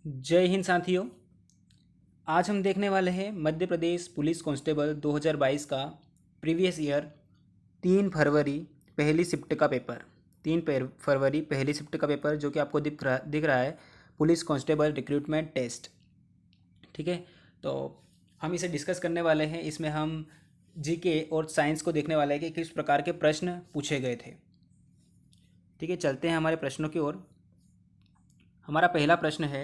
जय हिंद साथियों। आज हम देखने वाले हैं मध्य प्रदेश पुलिस कांस्टेबल 2022 का प्रीवियस ईयर 3 फरवरी पहली शिफ्ट का पेपर। 3 फरवरी पहली शिफ्ट का पेपर जो कि आपको दिख रहा है पुलिस कांस्टेबल रिक्रूटमेंट टेस्ट। ठीक है, तो हम इसे डिस्कस करने वाले हैं। इसमें हम जीके और साइंस को देखने वाले हैं कि किस प्रकार के प्रश्न पूछे गए थे। ठीक है, चलते हैं हमारे प्रश्नों की ओर। हमारा पहला प्रश्न है,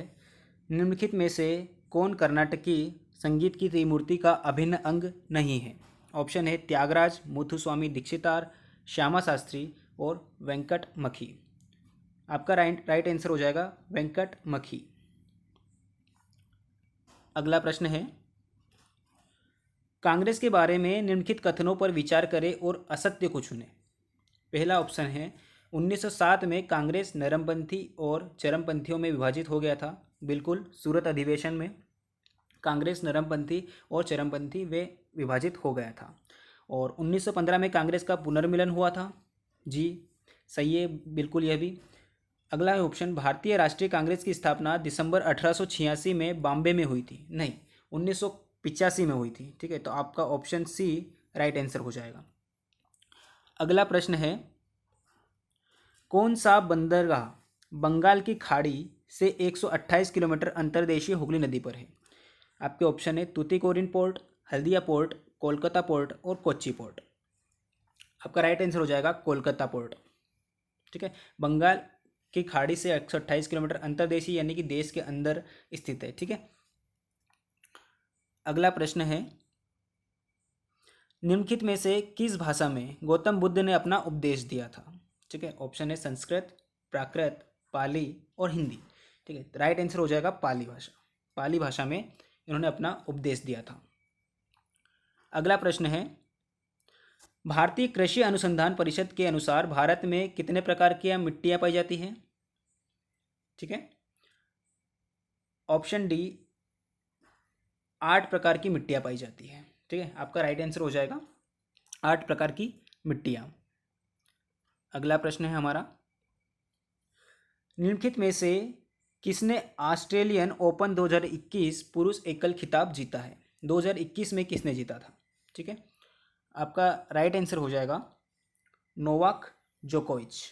निम्नलिखित में से कौन कर्नाटकी संगीत की त्रिमूर्ति का अभिन्न अंग नहीं है? ऑप्शन है त्यागराज, मुथुस्वामी दीक्षितार, श्यामा शास्त्री और वेंकट मखी। आपका राइट आंसर हो जाएगा वेंकट मखी। अगला प्रश्न है, कांग्रेस के बारे में निम्नलिखित कथनों पर विचार करें और असत्य को चुनें। पहला ऑप्शन है 1907 में कांग्रेस नरमपंथी और चरमपंथियों में विभाजित हो गया था। बिल्कुल, सूरत अधिवेशन में कांग्रेस नरमपंथी और चरमपंथी वे विभाजित हो गया था। और 1915 में कांग्रेस का पुनर्मिलन हुआ था। जी सही है, बिल्कुल यह भी। अगला है ऑप्शन, भारतीय राष्ट्रीय कांग्रेस की स्थापना दिसंबर 1886 में बॉम्बे में हुई थी। नहीं, 1985 में हुई थी। ठीक है, तो आपका ऑप्शन सी राइट आंसर हो जाएगा। अगला प्रश्न है, कौन सा बंदरगाह बंगाल की खाड़ी से 128 किलोमीटर अंतर्देशीय हुगली नदी पर है? आपके ऑप्शन है Tuticorin port, Haldia port, Kolkata port और कोच्चि पोर्ट। आपका राइट आंसर हो जाएगा कोलकाता पोर्ट। ठीक है, बंगाल की खाड़ी से 128 किलोमीटर अंतर्देशीय यानी कि देश के अंदर स्थित है। ठीक है, अगला प्रश्न है, निम्नलिखित में से किस भाषा में गौतम बुद्ध ने अपना उपदेश दिया था? ठीक है, ऑप्शन है संस्कृत, प्राकृत, पाली और हिंदी। ठीक है, राइट आंसर हो जाएगा पाली भाषा। पाली भाषा में इन्होंने अपना उपदेश दिया था। अगला प्रश्न है, भारतीय कृषि अनुसंधान परिषद के अनुसार भारत में कितने प्रकार की मिट्टियां पाई जाती हैं? ठीक है, ऑप्शन डी 8 प्रकार की मिट्टियां पाई जाती है। ठीक है, आपका राइट आंसर हो जाएगा 8 प्रकार की मिट्टियां। अगला प्रश्न है हमारा, निम्नलिखित में से किसने ऑस्ट्रेलियन ओपन 2021 पुरुष एकल खिताब जीता है? 2021 में किसने जीता था? ठीक है, आपका राइट आंसर हो जाएगा नोवाक जोकोविच।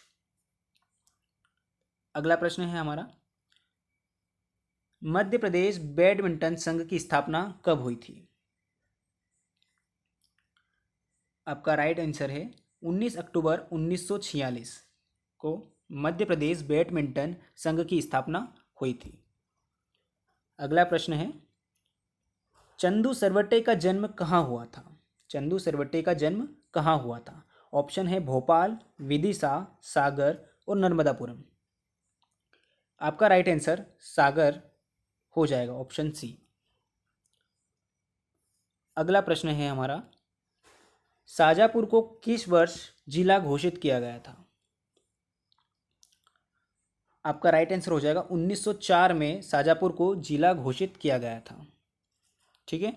अगला प्रश्न है हमारा, मध्य प्रदेश बैडमिंटन संघ की स्थापना कब हुई थी? आपका राइट आंसर है 19 अक्टूबर 1946 को मध्य प्रदेश बैडमिंटन संघ की स्थापना हुई थी। अगला प्रश्न है, चंदू सरवटे का जन्म कहाँ हुआ था? चंदू सरवटे का जन्म कहाँ हुआ था? ऑप्शन है भोपाल, विदिशा, सागर और नर्मदापुरम। आपका राइट आंसर सागर हो जाएगा, ऑप्शन सी। अगला प्रश्न है हमारा, शाजापुर को किस वर्ष जिला घोषित किया गया था? आपका राइट आंसर हो जाएगा 1904 में शाजापुर को जिला घोषित किया गया था। ठीक है,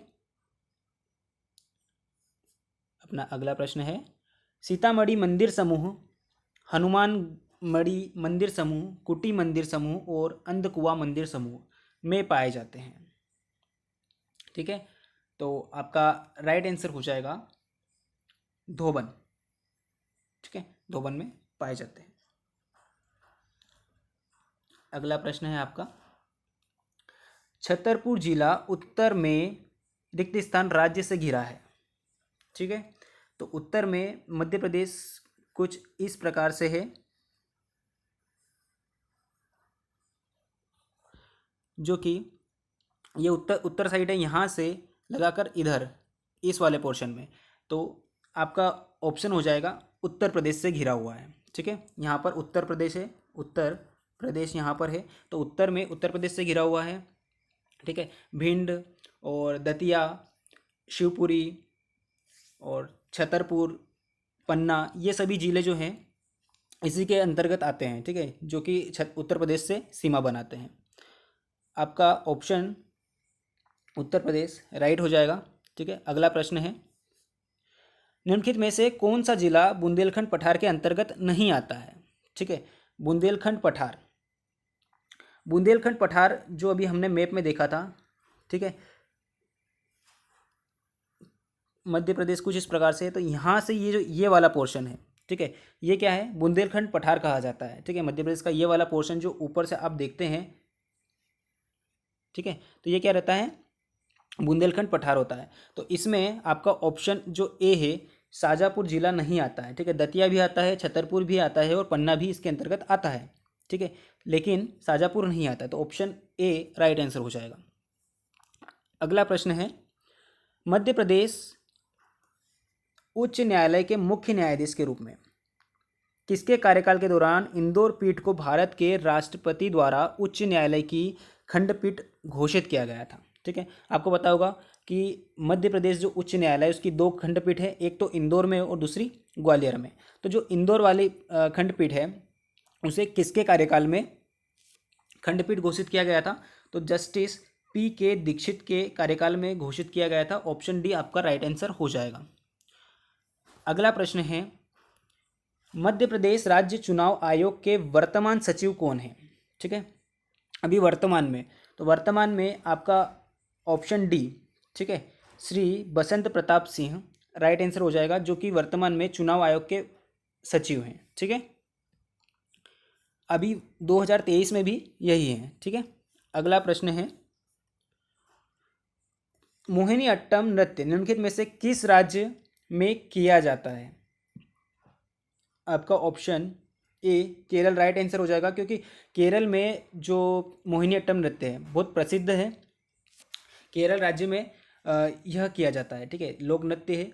अपना अगला प्रश्न है, सीतामढ़ी मंदिर समूह, हनुमानमढ़ी मंदिर समूह, कुटी मंदिर समूह और अंधकुआ मंदिर समूह में पाए जाते हैं। ठीक है, तो आपका राइट आंसर हो जाएगा धोबन। ठीक है, धोबन में पाए जाते हैं। अगला प्रश्न है आपका, छतरपुर जिला उत्तर में रिक्त स्थान राज्य से घिरा है। ठीक है, तो उत्तर में मध्य प्रदेश कुछ इस प्रकार से है, जो कि ये उत्तर साइड है, यहाँ से लगाकर इधर इस वाले पोर्शन में, तो आपका ऑप्शन हो जाएगा उत्तर प्रदेश से घिरा हुआ है। ठीक है, यहाँ पर उत्तर प्रदेश है, उत्तर प्रदेश यहाँ पर है, तो उत्तर में उत्तर प्रदेश से घिरा हुआ है। ठीक है, भिंड और दतिया, शिवपुरी और छतरपुर, पन्ना, ये सभी ज़िले जो हैं इसी के अंतर्गत आते हैं। ठीक है, जो कि उत्तर प्रदेश से सीमा बनाते हैं। आपका ऑप्शन उत्तर प्रदेश राइट हो जाएगा। ठीक है, अगला प्रश्न है, निम्नलिखित में से कौन सा जिला बुंदेलखंड पठार के अंतर्गत नहीं आता है? ठीक है, बुंदेलखंड पठार बुंदेलखंड पठार जो अभी हमने मैप में देखा था, ठीक है, मध्य प्रदेश कुछ इस प्रकार से है। तो यहाँ से ये जो ये वाला पोर्शन है, ठीक है, ये क्या है, बुंदेलखंड पठार कहा जाता है, ठीक है, मध्य प्रदेश का ये वाला पोर्शन जो ऊपर से आप देखते हैं, ठीक है, तो ये क्या रहता है, बुंदेलखंड पठार होता है। तो इसमें आपका ऑप्शन जो ए है, शाजापुर जिला नहीं आता है, ठीक है, दतिया भी आता है, छतरपुर भी आता है और पन्ना भी इसके अंतर्गत आता है, ठीक है, लेकिन शाजापुर नहीं आता है। तो ऑप्शन ए राइट आंसर हो जाएगा। अगला प्रश्न है, मध्य प्रदेश उच्च न्यायालय के मुख्य न्यायाधीश के रूप में किसके कार्यकाल के दौरान इंदौर पीठ को भारत के राष्ट्रपति द्वारा उच्च न्यायालय की खंडपीठ घोषित किया गया था, ठीक है। आपको पता होगा कि मध्य प्रदेश जो उच्च न्यायालय है उसकी दो खंडपीठ है, एक तो इंदौर में और दूसरी ग्वालियर में। तो जो इंदौर वाली खंडपीठ है उसे किसके कार्यकाल में खंडपीठ घोषित किया गया था, तो जस्टिस पी के दीक्षित के कार्यकाल में घोषित किया गया था। ऑप्शन डी आपका राइट आंसर हो जाएगा। अगला प्रश्न है, मध्य प्रदेश राज्य चुनाव आयोग के वर्तमान सचिव कौन है, ठीक है, अभी वर्तमान में। तो वर्तमान में आपका ऑप्शन डी, ठीक है, श्री बसंत प्रताप सिंह राइट आंसर हो जाएगा, जो कि वर्तमान में चुनाव आयोग के सचिव हैं, ठीक है। अभी 2023 में भी यही है, ठीक है। अगला प्रश्न है, मोहिनी अट्टम नृत्य निम्नलिखित में से किस राज्य में किया जाता है। आपका option A Kerala right answer हो जाएगा, क्योंकि केरल में जो मोहिनी अट्टम नृत्य है बहुत प्रसिद्ध है, केरल राज्य में यह किया जाता है, ठीक है, लोक नृत्य है।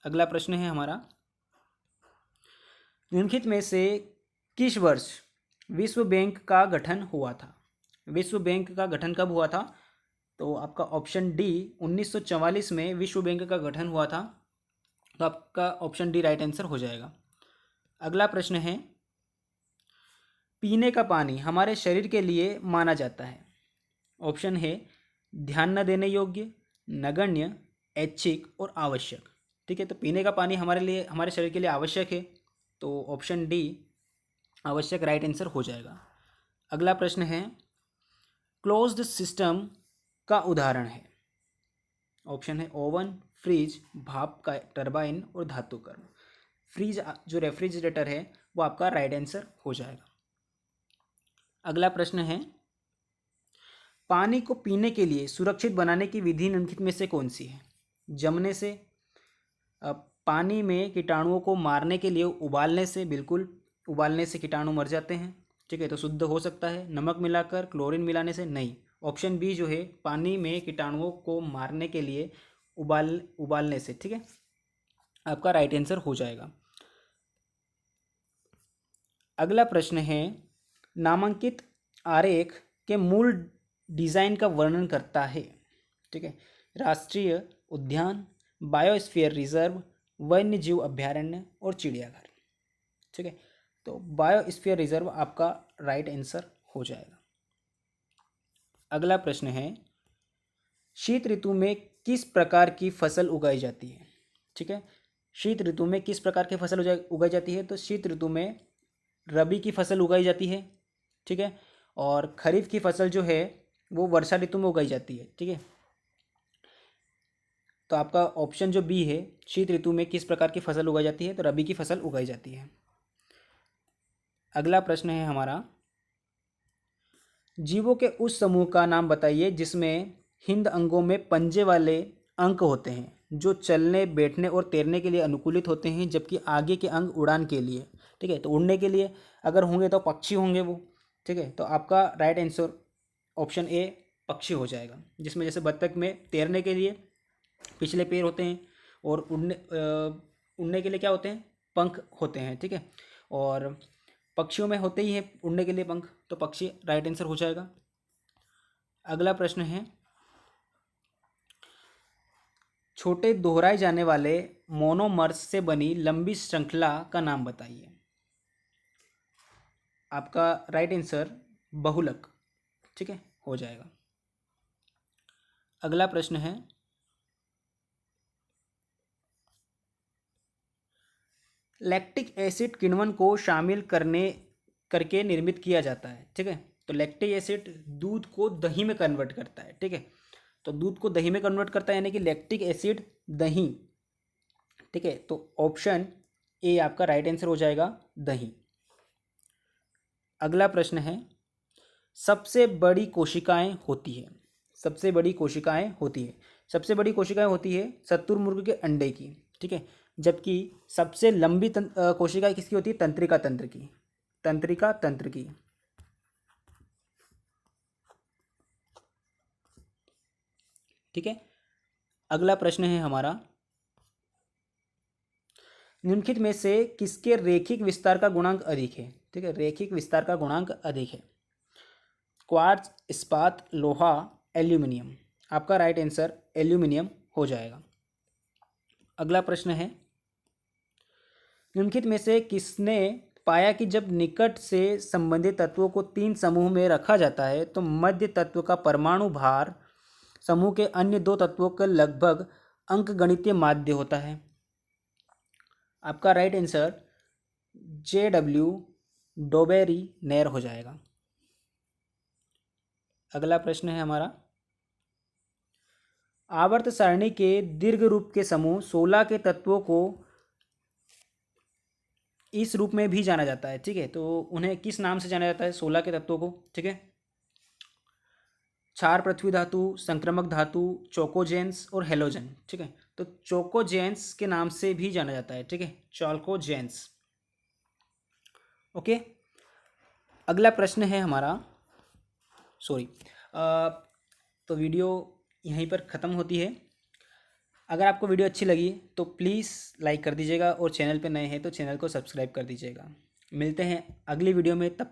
अगला प्रश्न है हमारा, निम्नलिखित में से किस वर्ष विश्व बैंक का गठन हुआ था। विश्व बैंक का गठन कब हुआ था, तो आपका ऑप्शन डी 1944 में विश्व बैंक का गठन हुआ था। तो आपका ऑप्शन डी राइट आंसर हो जाएगा। अगला प्रश्न है, पीने का पानी हमारे शरीर के लिए माना जाता है। ऑप्शन है ध्यान न देने योग्य, नगण्य, ऐच्छिक और आवश्यक, ठीक है। तो पीने का पानी हमारे लिए, हमारे शरीर के लिए आवश्यक है, तो ऑप्शन डी आवश्यक राइट आंसर हो जाएगा। अगला प्रश्न है, क्लोज्ड सिस्टम का उदाहरण है। ऑप्शन है ओवन, फ्रिज, भाप का टरबाइन और धातु कर्म। फ्रिज जो रेफ्रिजरेटर है वो आपका राइट आंसर हो जाएगा। अगला प्रश्न है, पानी को पीने के लिए सुरक्षित बनाने की विधि निम्नलिखित में से कौन सी है। जमने से, पानी में कीटाणुओं को मारने के लिए उबालने से, बिल्कुल उबालने से कीटाणु मर जाते हैं, ठीक है, तो शुद्ध हो सकता है। नमक मिलाकर, क्लोरीन मिलाने से नहीं। ऑप्शन बी जो है पानी में कीटाणुओं को मारने के लिए उबालने से, ठीक है, आपका राइट आंसर हो जाएगा। अगला प्रश्न है, नामांकित आरेख के मूल डिजाइन का वर्णन करता है, ठीक है। राष्ट्रीय उद्यान, बायोस्फीयर रिजर्व, वन्य जीव अभ्यारण्य और चिड़ियाघर, ठीक है, तो बायोस्फीयर रिजर्व आपका राइट आंसर हो जाएगा। अगला प्रश्न है, शीत ऋतु में किस प्रकार की फसल उगाई जाती है, ठीक है। शीत ऋतु में किस प्रकार की फसल उगाई जाती है, तो शीत ऋतु में रबी की फसल उगाई जाती है, ठीक है, और खरीफ की फसल जो है वो वर्षा ऋतु में उगाई जाती है, ठीक है। तो आपका ऑप्शन जो बी है, शीत ऋतु में किस प्रकार की फसल उगाई जाती है, तो रबी की फसल उगाई जाती है। अगला प्रश्न है हमारा, जीवों के उस समूह का नाम बताइए जिसमें हिंद अंगों में पंजे वाले अंक होते हैं जो चलने, बैठने और तैरने के लिए अनुकूलित होते हैं, जबकि आगे के अंग उड़ान के लिए, ठीक है। तो उड़ने के लिए अगर होंगे तो पक्षी होंगे वो, ठीक है। तो आपका राइट आंसर ऑप्शन ए पक्षी हो जाएगा, जिसमें जैसे बत्तख में तैरने के लिए पिछले पैर होते हैं और उड़ने के लिए क्या होते हैं, पंख होते हैं, ठीक है। और पक्षियों में होते ही हैं उड़ने के लिए पंख, तो पक्षी राइट आंसर हो जाएगा। अगला प्रश्न है, छोटे दोहराए जाने वाले मोनोमर्स से बनी लंबी श्रृंखला का नाम बताइए। आपका राइट आंसर बहुलक, ठीक है, हो जाएगा। अगला प्रश्न है, लैक्टिक एसिड किण्वन को शामिल करने करके निर्मित किया जाता है, ठीक है। तो लैक्टिक एसिड दूध को दही में कन्वर्ट करता है, ठीक है। तो दूध को दही में कन्वर्ट करता है यानी कि लैक्टिक एसिड दही, ठीक है। तो ऑप्शन ए आपका राइट आंसर हो जाएगा, दही। अगला प्रश्न है, सबसे बड़ी कोशिकाएं होती है, सबसे बड़ी कोशिकाएं होती है, सबसे बड़ी कोशिकाएं होती है शुतुरमुर्ग के अंडे की, ठीक है। जबकि सबसे लंबी कोशिकाएं किसकी होती है, तंत्रिका तंत्र की, तंत्रिका तंत्र की। ठीक है। अगला प्रश्न है हमारा, निम्नलिखित में से किसके रेखिक विस्तार का गुणांक अधिक है, ठीक है। रेखिक विस्तार का गुणांक अधिक है, क्वार्ट्ज, इस्पात, लोहा, एल्यूमिनियम। आपका राइट आंसर एल्यूमिनियम हो जाएगा। अगला प्रश्न है, निम्नलिखित में से किसने पाया कि जब निकट से संबंधित तत्वों को 3 समूह में रखा जाता है तो मध्य तत्व का परमाणु भार समूह के अन्य 2 तत्वों के लगभग अंकगणितीय माध्य होता है। आपका राइट आंसर JW डोबेरी नेर हो जाएगा। अगला प्रश्न है हमारा, आवर्त सारणी के दीर्घ रूप के समूह 16 के तत्वों को इस रूप में भी जाना जाता है, ठीक है। तो उन्हें किस नाम से जाना जाता है 16 के तत्वों को, ठीक है। क्षार पृथ्वी धातु, संक्रामक धातु, चोकोजेंस और हेलोजन, ठीक है। तो चोकोजेंस के नाम से भी जाना जाता है, ठीक है, चोकोजेंस। ओके। अगला प्रश्न है हमारा, सॉरी, तो वीडियो यहीं पर ख़त्म होती है। अगर आपको वीडियो अच्छी लगी तो प्लीज़ लाइक कर दीजिएगा और चैनल पे नए हैं तो चैनल को सब्सक्राइब कर दीजिएगा। मिलते हैं अगली वीडियो में, तब